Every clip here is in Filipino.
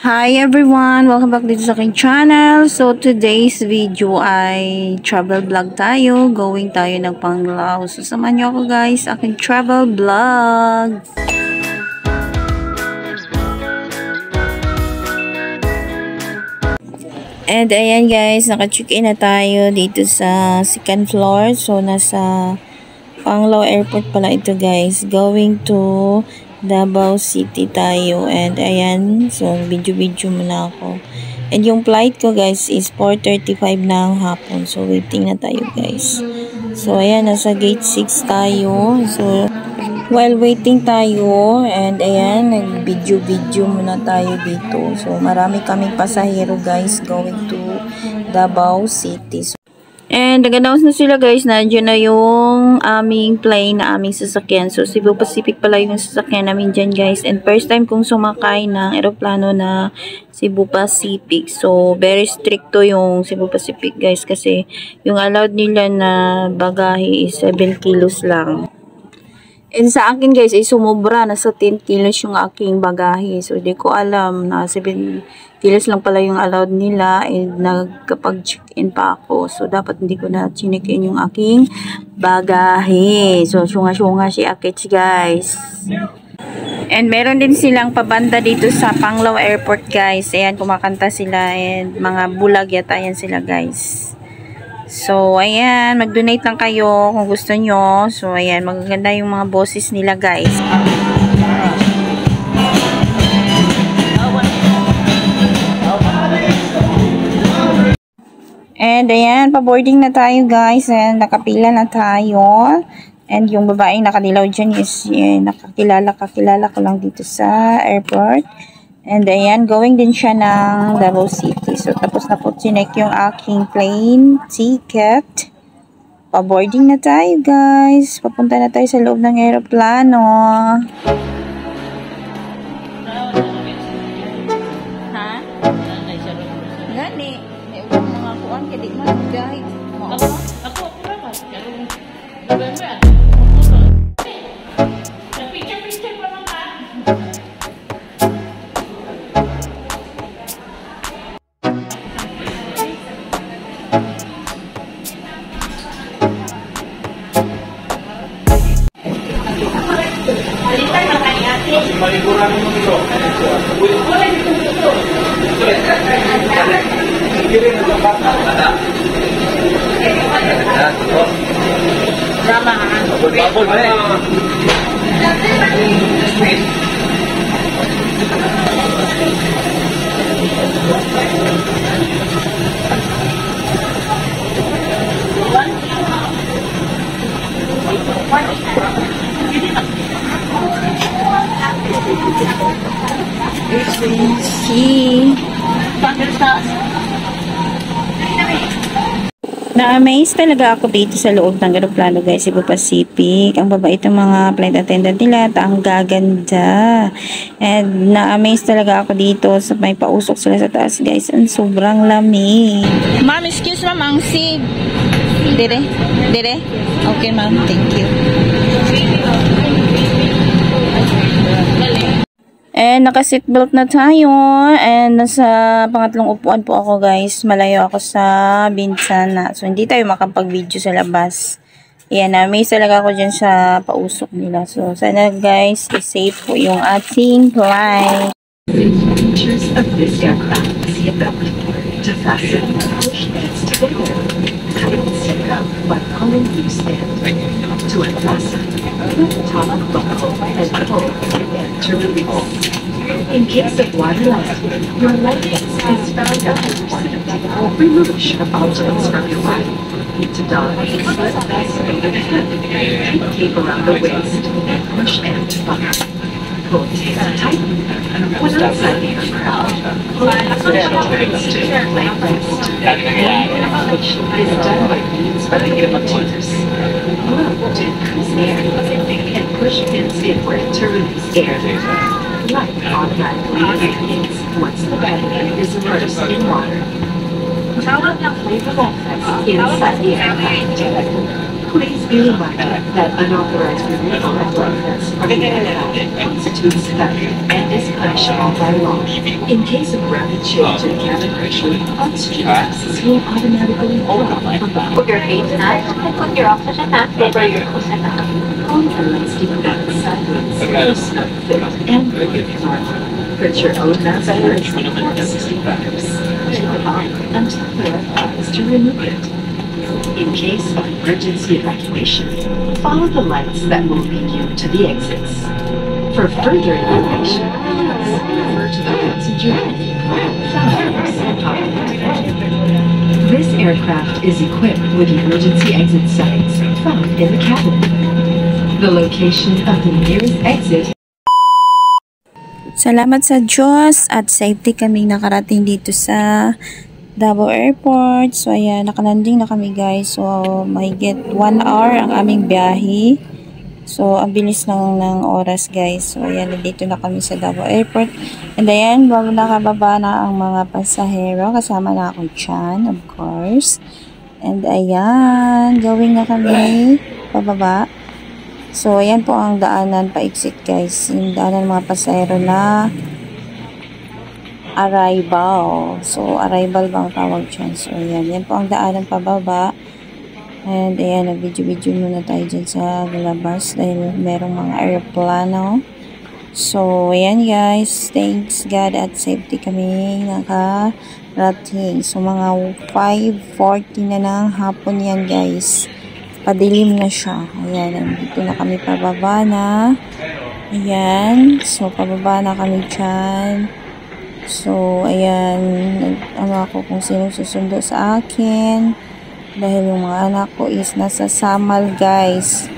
Hi everyone! Welcome back dito sa aking channel. So today's video ay travel vlog tayo. Going tayo ng Panglao. So samahan niyo ako guys, aking travel vlog. And ayan guys, naka-check-in na tayo dito sa second floor. So nasa Panglao Airport pala ito guys. Going to Davao City tayo. And ayan, so video muna ako. And yung flight ko guys is 4:35 ng hapon. So waiting na tayo guys. So ayan, nasa gate 6 tayo. So while waiting tayo, and ayan, nag-video muna tayo dito. So marami kaming pasahero guys going to Davao City. And nag-announce na sila guys, nandiyan na yung aming plane na aming sasakyan. So Cebu Pacific pala yung sasakyan namin dyan guys. And first time kong sumakay ng aeroplano na Cebu Pacific. So very stricto yung Cebu Pacific guys, kasi yung allowed nila na bagahe is 7 kilos lang. And sa akin guys ay sumobra, nasa 10 kilos yung aking bagahe. So di ko alam na 7 kilos lang pala yung allowed nila, and nagkapag-check-in pa ako. So dapat hindi ko na chinek-in yung aking bagahe. So syunga si Akits guys. And meron din silang pabanda dito sa Panglao Airport guys. Ayan, kumakanta sila, and mga bulag yata yan sila guys. So, ayan, mag-donate lang kayo kung gusto nyo. So, ayan, magaganda yung mga boses nila, guys. And, ayan, pa-boarding na tayo, guys. And, nakapila na tayo. And, yung babaeng nakadilaw dyan is, nakakilala ko lang dito sa airport. And ayan, going din siya ng Davao City. So, tapos na po chinek yung aking plane ticket. Pa-boarding na tayo, guys. Papunta na tayo sa loob ng aeroplano. Ha? Gani. May ubang mga kuwan. Kaya di man guys. Ako naman. Picture pa naman. Malikuran mo ito. Kirin na bata. Drama ha? Babol ba eh? Na-amaze talaga ako dito sa loob ng aeroplano guys, Cebu Pacific. Ang babait ng mga flight attendant nila at ang gaganda. And na-amaze talaga ako dito sa may pausok sila sa taas guys. Ang sobrang lamig. Ma'am, excuse ma'am, ang seat. Dire? Okay ma'am, thank you. And naka-seatbelt na tayo, and nasa pangatlong upuan po ako guys. Malayo ako sa bintana. So hindi tayo makapag-video sa labas. Ayan, na-amaze talaga ako dyan sa pausok nila. So sana guys, safe po yung ating flight. Features of this aircraft seatbelt to fasten push beds together. Tighten seatbelt by pulling loose end. To unfasten, top buckle and pull and to release. In case of water loss, your life vest is found out of removal of objects from your body. To don a slip fasten over the head, tape around the waist, push and buckle. Pull tight. When outside the aircraft, pull push to inflate rest. Push is done by means of the imitators. Blow to increase air, and push pins inward to release air. Light automatically ignites once the battery is immersed in water. Flammable effects inside the aircraft. Please be reminded that unauthorized removal of light vents from the aircraft constitutes theft and is punishable. perishable by law. In case of rapid change in cabin pressure, oxygen masks will automatically fall from Put your face mask and put your oxygen mask over your kusana. Conference deployed sideways, personal fit, and rigid north. Put your own mask first before assisting others. Keep it on until you are authorized to remove it. In case of emergency evacuation, follow the lights that will lead you to the exits. For further information, please refer to the passenger vehicle found in the cockpit. This aircraft is equipped with emergency exit signs found in the cabin. The location of the nearest exit. Salamat sa Diyos at safety kaming nakarating dito sa Davao Airport. So ayan, nakalanding na kami guys. So mahigit 1 hour ang aming biyahe. So ang bilis ng oras guys. So ayan, dito na kami sa Davao Airport. And ayan, bago nakababa na ang mga pasahero. Kasama na ako dyan, of course. And ayan, going na kami pababa. So ayan po ang daanan pa-exit guys. Yung daanan ng mga pasahero na arrival. So, arrival bang tawag dyan. So, ayan. Yan po ang daanan pababa. And, ayan. Nag-video-video muna tayo dyan sa labas dahil merong mga aeroplano. So, ayan guys. Thanks God at safety kami nakarating. So, mga 5:40 na ng hapon yan guys. Padilim na siya. Ayan. Nandito na kami pababa na. Ayan. So, pababa na kami dyan. So, ayan, ano ako kung sino susundo sa akin. Dahil yung mga anak ko is nasa Samal, guys.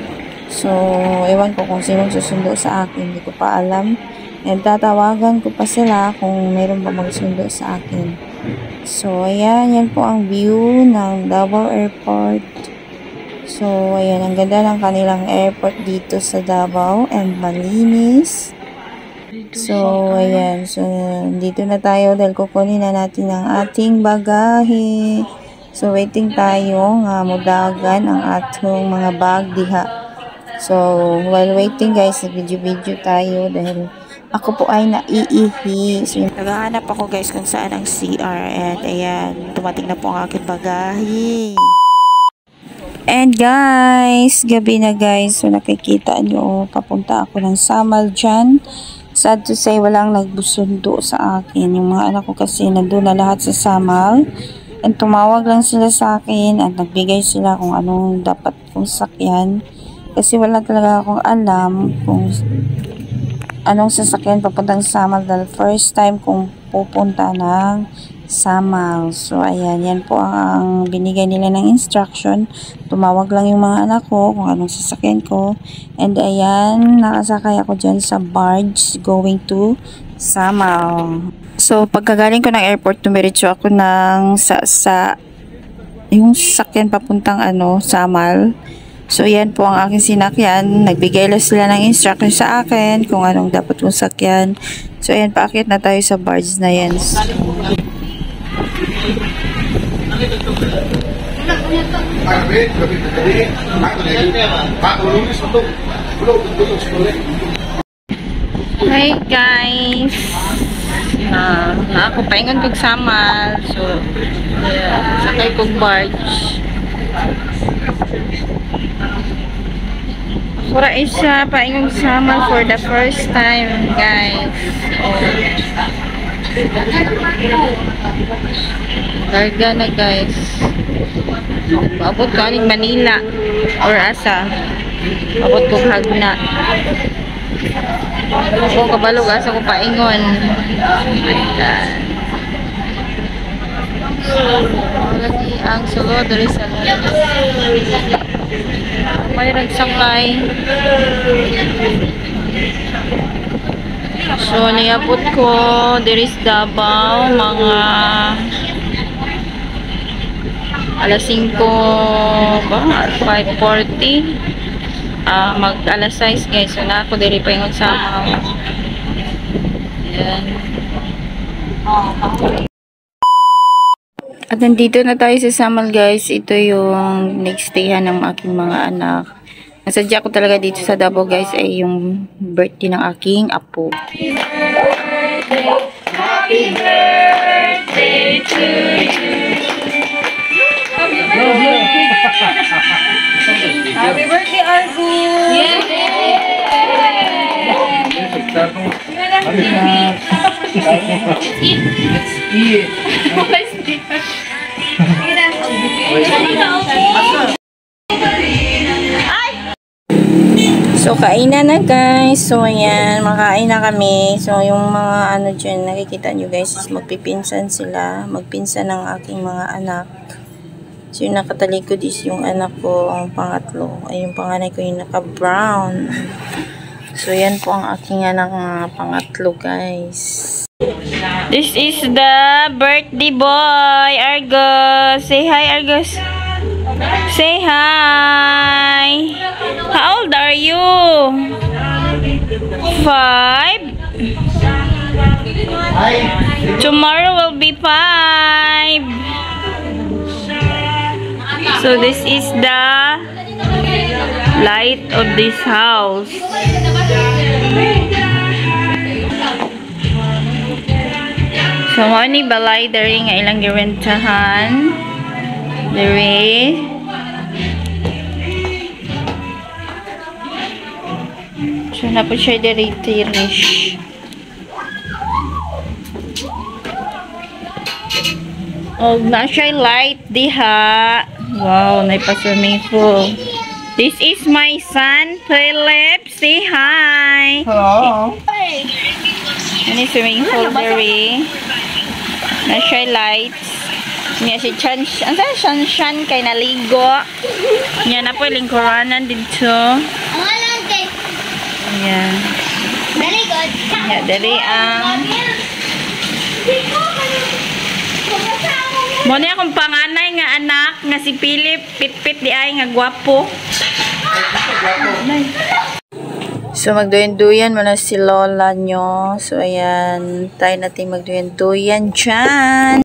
So, ewan ko kung sino susundo sa akin. Hindi ko pa alam. And tatawagan ko pa sila kung meron pa magsundo sa akin. So, ayan, yan po ang view ng Davao Airport. So, ayan, ang ganda ng kanilang airport dito sa Davao and malinis. So, ayan. So, dito na tayo dahil kukunin na natin ang ating bagahe. So, waiting tayo nga mudagan ang atong mga bag diha. So, while waiting guys, video-video tayo dahil ako po ay naiihi. So, naghahanap ako guys kung saan ang CR. And ayan, dumating na po ang aking bagahe. And guys, gabi na guys. So, nakikita nyo, papunta ako ng Samal dyan. Sad to say, walang nagbusundo sa akin. Yung mga anak ko kasi nandun na lahat sa Samal. And tumawag lang sila sa akin at nagbigay sila kung anong dapat kong sakyan. Kasi wala talaga akong alam kung anong sasakyan papuntang Samal dahil first time kong pupunta ng Samal. So, ayan. Yan po ang binigay nila ng instruction. Tumawag lang yung mga anak ko kung anong sasakyan ko. And, ayan. Nakasakay ako dyan sa barge going to Samal. So, pagkagaling ko ng airport, tumiritso ako ng yung sasakyan papuntang Samal. So, yan po ang aking sinakyan. Nagbigay lang sila ng instruction sa akin kung anong dapat kong sakyan. So, ayan. Paakit na tayo sa barge na yan. Hi guys, ako paingon kog Samal. So yeah, sakay kog barge. Sura isa paingon Samal for the first time guys. Karga na guys. Abot ko aning Manila or asa. Abot ko Hagna. Ako kabalog asa ko paingon. Oh my God. Lagi ang sulod diri sa may nagsakay. So, niabot ko diri sa Davao mga alas 5 ba? 5:40 mag alas 6 guys. So, na ako diri pa yung Samal. Ayan. At nandito na tayo sa Samal guys. Ito yung next dayhan ng aking mga anak. Nasadya ko talaga dito sa Davao guys ay yung birthday ng aking apo. Happy birthday to you. Happy birthday, Argo. So, kainan na guys. So, ayan. Makain na kami. So, yung mga ano dyan, nakikita nyo guys, is magpipinsan sila. Magpinsan ng aking mga anak. So, yung nakatalikod is yung anak ko, ang pangatlo. Ay, yung panganay ko yung naka-brown. So, yan po ang aking anak mga pangatlo guys. This is the birthday boy, Argos. Say hi, Argos. Say hi. How old are you? 5? Tomorrow will be 5. So this is the light of this house. So mo ni balay dari nga ilang girentahan. Dari. So, na po siya dari tirish. Oh, na siya light diha. Wow, naipa-swimming pool. This is my son, Philip. Say hi. Hello. Ano yung swimming pool dari. Na siya lights. Niya si Chan. Ang saan kay naligo. Niya na po lingkuranan dito. Ayan. Very good. Yeah, dali ang mo niya akong panganay nga anak nga si Philip, pit-pit di ay nga gwapo. So magduyan-duyan mo na si lola nyo. So ayan, tayo natin magduyan-duyan dyan.